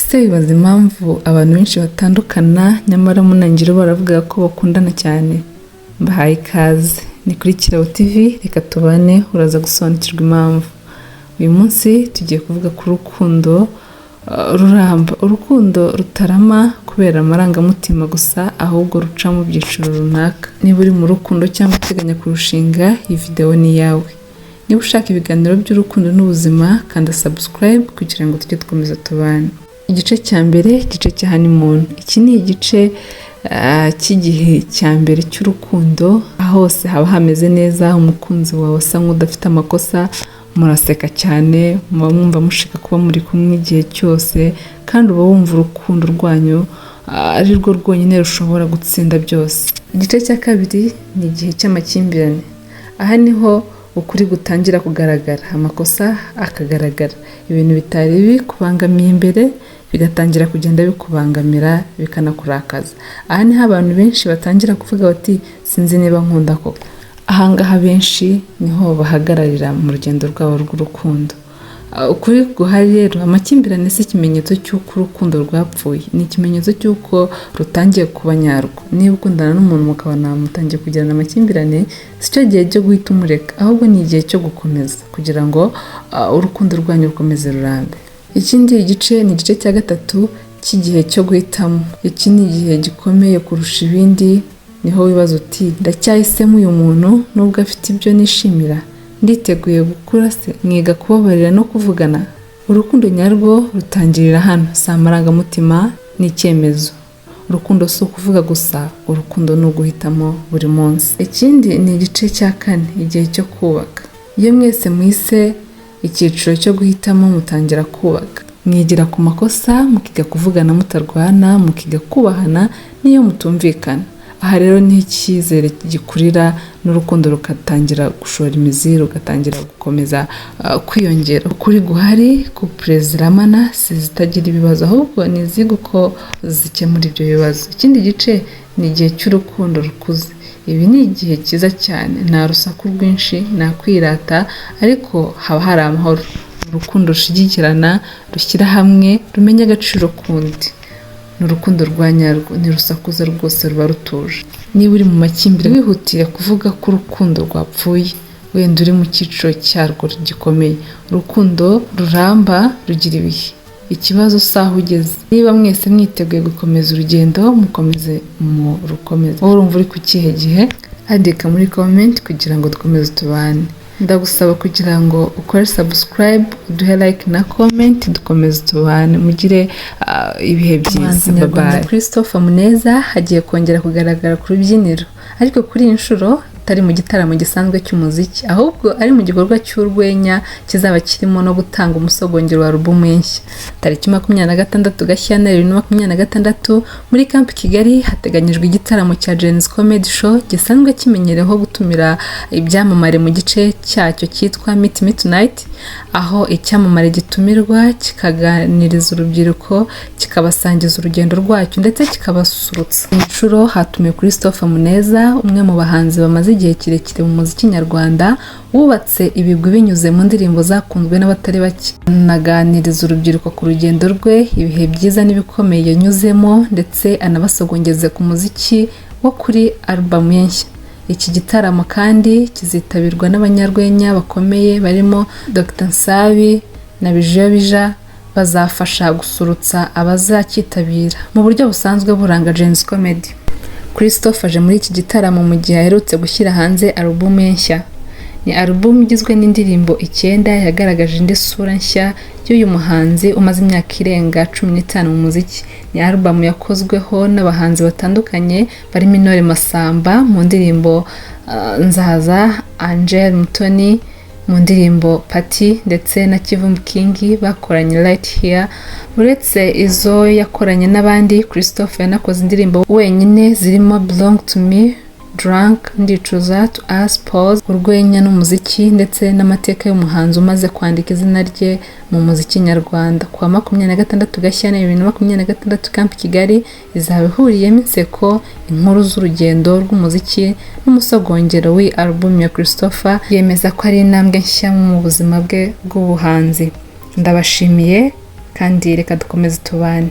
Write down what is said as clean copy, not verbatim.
ese bibaza impamvu abantu benshi batandukana nyamara munangiro baravuga ko bakundana cyane? Mbahaye ikaze ni kuri Kirabo TV, reka tubane uraza gusobanukirwa impamvu. Uyu munsi tugiye kuvuga ku rukundo ruramba, urukundo rutarama kubera amarangamutima gusa, ahubwo ruca mu byiciro runaka. Niba uri mu rukundo cyangwa uteganya kurushinga, iyi video ni iyawe. Niba ushaka ibiganiro by'urukundo n'ubuzima, kanda subscribe kugira ngo tujye dukomeza tubane. Igice cya mbere, igice cya honeymoon. Iki ni igice cy'igihe cya mbere cy'urukundo, aho hose haba hameze neza, umukunzi wawe asa nk'udafite amakosa, muraseka cyane, muba mwumva mushaka kuba muri kumwe igihe cyose, kandi uba wumva urukundo rwanyu ari rwo rwonyine rushobora gutsinda byose. Igice cya kabiri ni igihe cy'amakimbirane. Aha niho ukuri gutangira kugaragara, amakosa akagaragara, ibintu bitari bikubangamiye imbere bigatangira kugenda bikubangamira, bikanakurakaza. Aha niho abantu benshi batangira kuvuga bati sinzi niba nkunda koko. Ahangaha benshi niho bahagararira mu rugendo rwabo rw'urukundo. Ukuri guhari rero, amakimbirane si ikimenyetso cy'uko urukundo rwapfuye, ni ikimenyetso cy'uko rutangiye kuba nyarwo. Niba ukundana n'umuntu mukabona mutangiye kugirana amakimbirane, si cyo gihe cyo guhita umureka, ahubwo ni igihe cyo gukomeza kugira ngo urukundo rwanyu rukomeze rurambe. Ikindi gice ni igice cya gatatu cy'igihe cyo guhitamo. Iki ni igihe gikomeye kurusha ibindi, niho wibaza uti ndacyahisemo uyu muntu nubwo afite ibyo nishimira, nditeguye gukura se, mwiga kubabarira no kuvugana. Urukundo nyarwo rutangirira hano, si amarangamutima, ni icyemezo. Urukundo si ukuvuga gusa, urukundo ni uguhitamo buri munsi. Ikindi ni igice cya kane, igihe cyo kubaka. Iyo mwese mwise icyiciro cyo guhitamo, mutangira kubaka, mwigira ku makosa, mukiga kuvugana mutarwana, mukiga kubahana niyo mutumvikana. Aha rero ni icyizere gikurira n'urukundo rugatangira gushora imizi, rugatangira gukomeza kwiyongera. Ukuri guhari, couple ziramana, si zitagira ibibazo, ahubwo ni iziga uko zikemura ibyo bibazo. Ikindi gice ni igihe cy'urukundo rukuze. Ibi ni igihe cyiza cyane, nta rusaku rwinshi, nta kwirata, ariko haba hari amahoro. Urukundo rushigikirana, rushyira hamwe, rumenya agaciro k'undi. Ni urukundo rwa nyarwo, ntirusakuza rwose, ruba rutuje. Niba uri mu makimbirane, wihutire kuvuga ko urukundo rwapfuye, wenda uri mu cyiciro cyarwo gikomeye. Urukundo ruramba rugira ibihe. Ikibazo si aho ugeze. Niba mwese mwiteguye gukomeza urugendo, mukomeze mu rukomeza. Wowe urumva uri ku kihe gihe? Andika muri comment kugira ngo dukomeze tubane. Ndagusaba kugira ngo ukore subscribe, uduhe like na comment, dukomeze tubane. Mugire ibihe byiza. Bye bye. Christopher Muneza hagiye kongera kugaragara ku rubyiniro, ariko kuri iyi nshuro atari mu gitaramo gisanzwe cy'umuziki, ahubwo ari mu gikorwa cy'urwenya kizaba kirimo no gutanga umusogongero wa album nshya. Tariki 26 Gashyantare 2026 muri Camp Kigali hateganyijwe igitaramo cya Jen's Comedy Show gisanzwe kimenyereho gutumira ibyamamare mu gice cyacyo cyitwa Meet Me Tonight, aho icyamamare gitumirwa kikaganiriza urubyiruko, kikabasangiza urugendo rwacyo ndetse kikabasusurutsa. Inshuro hatumiwe Christopher Muneza, umwe mu bahanzi bamaze igihe kirekire mu muziki nyarwanda, wubatse ibigwi binyuze mu ndirimbo zakunzwe n'abatari bake. Anaganiriza urubyiruko ku rugendo rwe, ibihe byiza n'ibikomeye yanyuzemo, ndetse anabasogongeze ku muziki wo kuri album nshya. Iki gitaramo kandi kizitabirwa n'abanyarwenya bakomeye barimo Dr Nsabi na Bijabija, bazafasha gusurutsa abazakitabira mu buryo busanzwe buranga Jen's Comedy. Christopher aje muri iki gitaramo mu gihe aherutse gushyira hanze album nshya. Ni album igizwe n'indirimbo 9 yagaragaje indi sura nshya y'uyu muhanzi umaze imyaka irenga 15 mu muziki. Ni album yakozweho n'abahanzi batandukanye barimo Intore Masamba mu ndirimbo Nzaza, Angel Mutoni mu ndirimbo Party, ndetse na Kivumbi King bakoranye Right Here. Uretse izo yakoranye n'abandi, Christopher yanakoze indirimbo wenyine zirimo Belong to Me, Drunk, Ndicuza, To Us, Pause, urwenya n'umuziki, ndetse n'amateka y'umuhanzi umaze kwandika izina rye mu muziki nyarwanda. Kwa 26 Gashyantare 2026 Camp Kigali izaba ihuriyemo inseko, inkuru z'urugendo rw'umuziki n'umusogongero w'i album ya Christopher. Yemeza ko ari intambwe nshya mu buzima bwe bw'ubuhanzi. Ndabashimiye kandi reka dukomeze tubane.